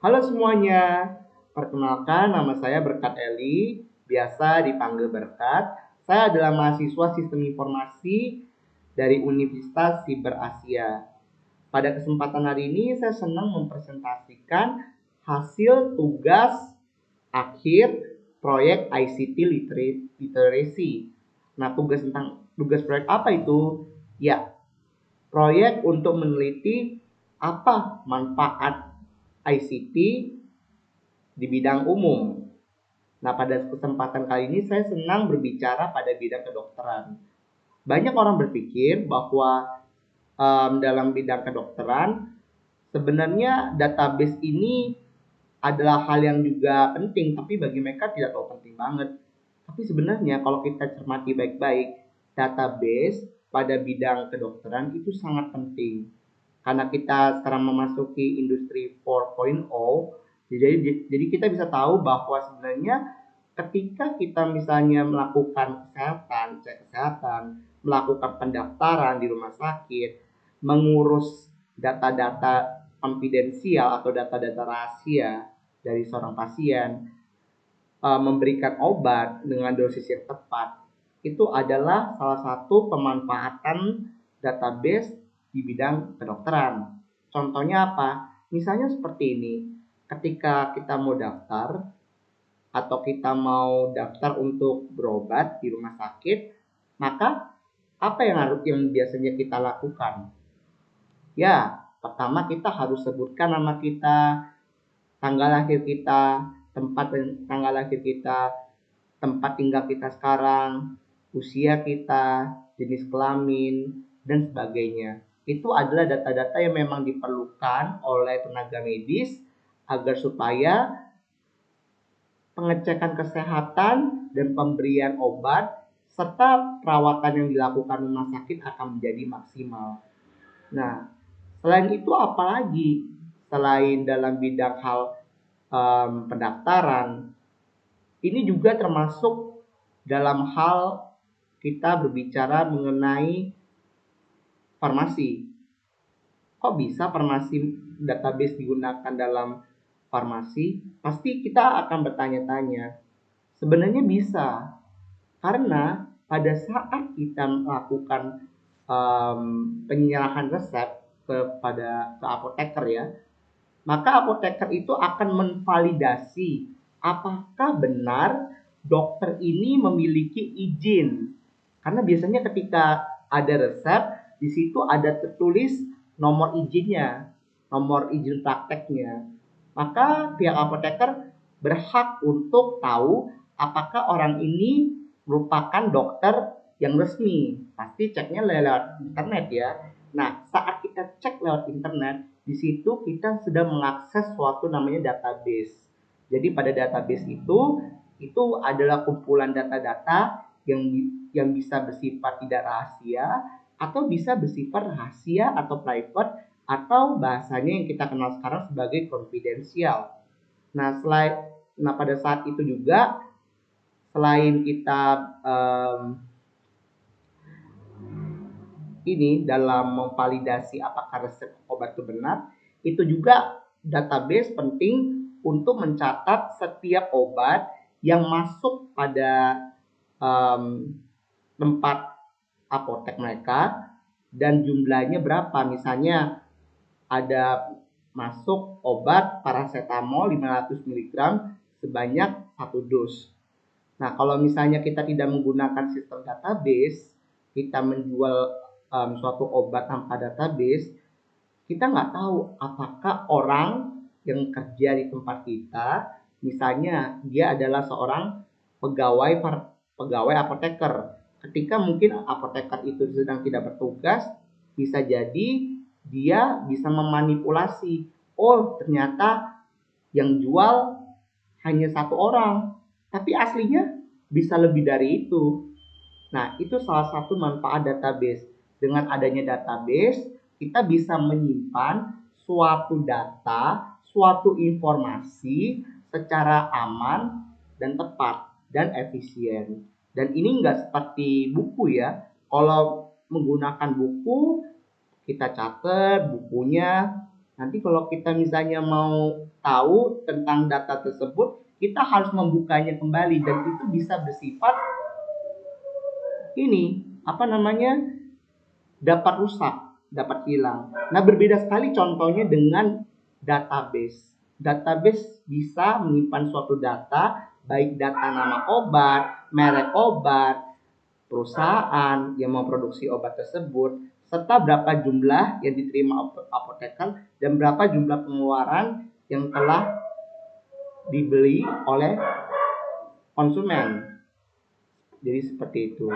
Halo semuanya, perkenalkan nama saya Berkat Eli, biasa dipanggil Berkat. Saya adalah mahasiswa Sistem Informasi dari Universitas Siber Asia. Pada kesempatan hari ini saya senang mempresentasikan hasil tugas akhir proyek ICT Literacy. Nah, tugas proyek apa itu? Ya, proyek untuk meneliti apa manfaat ICT di bidang umum. Nah, pada kesempatan kali ini saya senang berbicara pada bidang kedokteran. Banyak orang berpikir bahwa dalam bidang kedokteran sebenarnya database ini adalah hal yang juga penting, tapi bagi mereka tidak terlalu penting banget. Tapi sebenarnya kalau kita cermati baik-baik, database pada bidang kedokteran itu sangat penting. Karena kita sekarang memasuki industri 4.0, jadi kita bisa tahu bahwa sebenarnya ketika kita misalnya melakukan cek kesehatan, melakukan pendaftaran di rumah sakit, mengurus data-data konfidensial atau data-data rahasia dari seorang pasien, memberikan obat dengan dosis yang tepat, itu adalah salah satu pemanfaatan database di bidang kedokteran. Contohnya apa? Misalnya seperti ini, ketika kita mau daftar atau kita mau daftar untuk berobat di rumah sakit, maka apa yang biasanya kita lakukan? Ya, pertama kita harus sebutkan nama kita, tanggal lahir kita, tanggal lahir kita, tempat tinggal kita sekarang, usia kita, jenis kelamin, dan sebagainya. Itu adalah data-data yang memang diperlukan oleh tenaga medis agar supaya pengecekan kesehatan dan pemberian obat serta perawatan yang dilakukan rumah sakit akan menjadi maksimal. Nah, selain itu apalagi selain dalam bidang hal pendaftaran, ini juga termasuk dalam hal kita berbicara mengenai farmasi. Kok bisa farmasi database digunakan dalam farmasi? Pasti kita akan bertanya-tanya. Sebenarnya bisa, karena pada saat kita melakukan penyerahan resep ke apoteker ya, maka apoteker itu akan menvalidasi apakah benar dokter ini memiliki izin. Karena biasanya ketika ada resep, di situ ada tertulis nomor izinnya, nomor izin prakteknya. Maka pihak apoteker berhak untuk tahu apakah orang ini merupakan dokter yang resmi. Pasti ceknya lewat internet ya. Nah, saat kita cek lewat internet, di situ kita sudah mengakses suatu namanya database. Jadi pada database itu adalah kumpulan data-data yang bisa bersifat tidak rahasia atau bisa bersifat rahasia atau private atau bahasanya yang kita kenal sekarang sebagai konfidensial. Nah, pada saat itu juga selain kita ini dalam memvalidasi apakah resep obat itu benar, itu juga database penting untuk mencatat setiap obat yang masuk pada tempat apotek mereka dan jumlahnya berapa. Misalnya ada masuk obat paracetamol 500 mg sebanyak 1 dus. Nah, kalau misalnya kita tidak menggunakan sistem database, kita menjual suatu obat tanpa database, kita nggak tahu apakah orang yang kerja di tempat kita, misalnya dia adalah seorang pegawai apoteker. Ketika mungkin apoteker itu sedang tidak bertugas, bisa jadi dia bisa memanipulasi. Oh, ternyata yang jual hanya satu orang, tapi aslinya bisa lebih dari itu. Nah, itu salah satu manfaat database. Dengan adanya database, kita bisa menyimpan suatu data, suatu informasi secara aman dan tepat dan efisien. Dan ini nggak seperti buku ya. Kalau menggunakan buku, kita catat bukunya, Nanti kalau kita misalnya mau tahu tentang data tersebut, kita harus membukanya kembali dan itu bisa bersifat ini apa namanya dapat rusak, dapat hilang. Nah, berbeda sekali contohnya dengan database. Database bisa menyimpan suatu data, baik data nama obat, merek obat, perusahaan yang memproduksi obat tersebut, serta berapa jumlah yang diterima apoteker dan berapa jumlah pengeluaran yang telah dibeli oleh konsumen. Jadi seperti itu.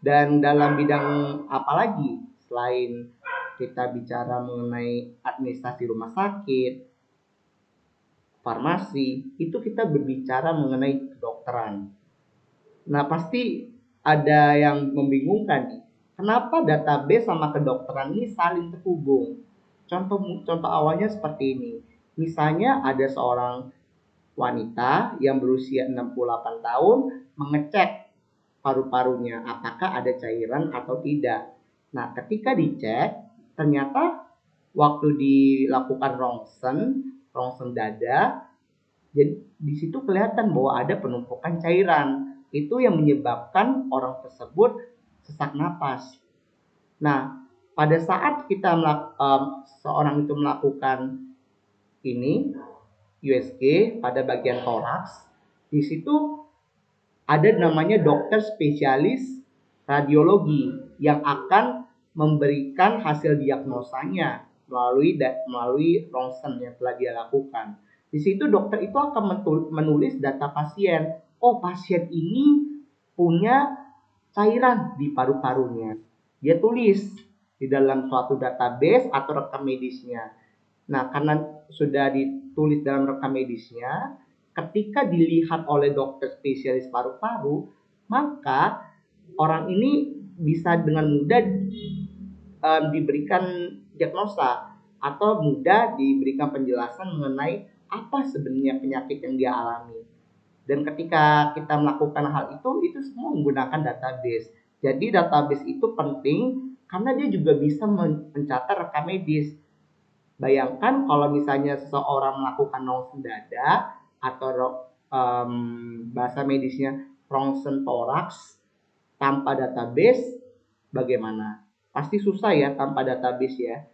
Dan dalam bidang apa lagi selain kita bicara mengenai administrasi rumah sakit, farmasi, itu kita berbicara mengenai kedokteran. Nah, pasti ada yang membingungkan nih. Kenapa database sama kedokteran ini saling terhubung? Contoh awalnya seperti ini. Misalnya ada seorang wanita yang berusia 68 tahun mengecek paru-parunya apakah ada cairan atau tidak. Nah, ketika dicek, ternyata waktu dilakukan rongsen dada, jadi di situ kelihatan bahwa ada penumpukan cairan. Itu yang menyebabkan orang tersebut sesak napas. Nah, pada saat seorang itu melakukan ini USG pada bagian toraks, di situ ada namanya dokter spesialis radiologi yang akan memberikan hasil diagnosanya melalui rongsen yang telah dia lakukan. Di situ dokter itu akan menulis data pasien. Oh, pasien ini punya cairan di paru-parunya. Dia tulis di dalam suatu database atau rekam medisnya. Nah, karena sudah ditulis dalam rekam medisnya, ketika dilihat oleh dokter spesialis paru-paru, maka orang ini bisa dengan mudah diberikan diagnosa atau mudah diberikan penjelasan mengenai apa sebenarnya penyakit yang dia alami. Dan ketika kita melakukan hal itu semua menggunakan database. Jadi database itu penting karena dia juga bisa mencatat rekam medis. Bayangkan kalau misalnya seseorang melakukan rongsen dada atau bahasa medisnya rongsen toraks tanpa database, bagaimana? Pasti susah ya tanpa database ya.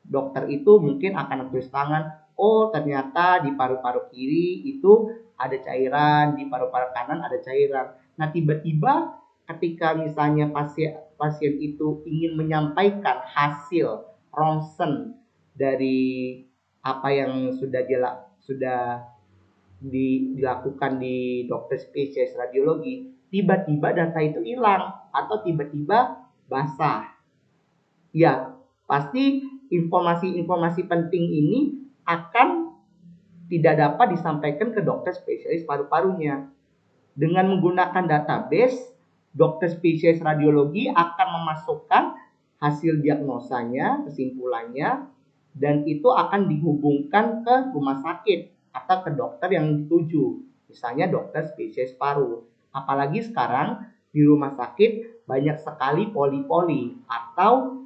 Dokter itu mungkin akan tulis tangan, oh ternyata di paru-paru kiri itu ada cairan, di paru-paru kanan ada cairan. Nah, tiba-tiba ketika misalnya pasien itu ingin menyampaikan hasil rongsen dari apa yang sudah dilakukan di dokter spesialis radiologi, tiba-tiba data itu hilang atau tiba-tiba basah. Ya, pasti informasi-informasi penting ini akan tidak dapat disampaikan ke dokter spesialis paru-parunya. Dengan menggunakan database, dokter spesialis radiologi akan memasukkan hasil diagnosanya, kesimpulannya, dan itu akan dihubungkan ke rumah sakit atau ke dokter yang dituju. Misalnya dokter spesialis paru. Apalagi sekarang di rumah sakit banyak sekali poli-poli atau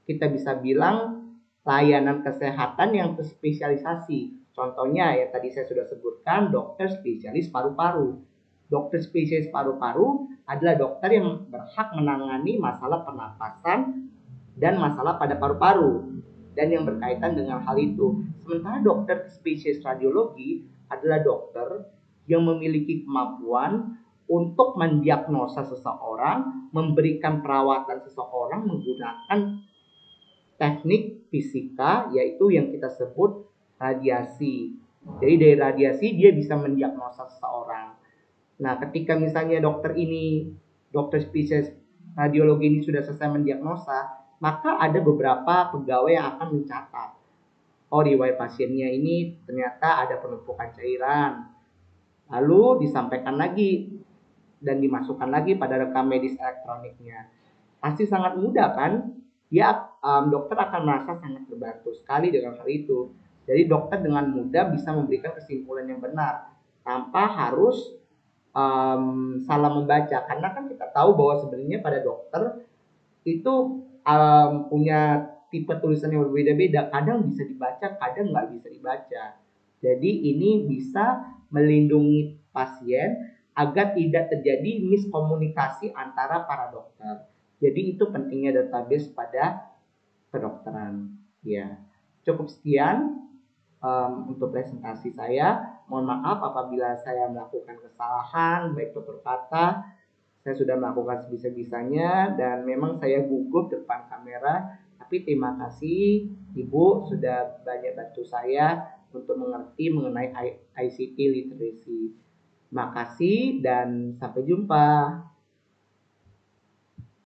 kita bisa bilang layanan kesehatan yang terspesialisasi. Contohnya ya tadi saya sudah sebutkan dokter spesialis paru-paru. Dokter spesialis paru-paru adalah dokter yang berhak menangani masalah pernapasan dan masalah pada paru-paru dan yang berkaitan dengan hal itu. Sementara dokter spesialis radiologi adalah dokter yang memiliki kemampuan untuk mendiagnosa seseorang, memberikan perawatan seseorang menggunakan teknik fisika yaitu yang kita sebut radiasi. Jadi dari radiasi dia bisa mendiagnosa seseorang. Nah, ketika misalnya dokter spesialis radiologi ini sudah selesai mendiagnosa, maka ada beberapa pegawai yang akan mencatat. Oh, riwayat pasiennya ini ternyata ada penumpukan cairan. Lalu disampaikan lagi dan dimasukkan lagi pada rekam medis elektroniknya. Pasti sangat mudah kan? Dokter akan merasa sangat terbantu sekali dengan hal itu. Jadi dokter dengan mudah bisa memberikan kesimpulan yang benar tanpa harus salah membaca. Karena kan kita tahu bahwa sebenarnya pada dokter itu punya tipe tulisan yang berbeda-beda, kadang bisa dibaca, kadang nggak bisa dibaca. Jadi ini bisa melindungi pasien agar tidak terjadi miskomunikasi antara para dokter. Jadi itu pentingnya database pada kedokteran. Ya, cukup sekian untuk presentasi saya. Mohon maaf apabila saya melakukan kesalahan baik tutur kata. Saya sudah melakukan sebisa-bisanya dan memang saya gugup depan kamera. Tapi terima kasih Ibu sudah banyak bantu saya untuk mengerti mengenai ICT literacy. Terima kasih dan sampai jumpa.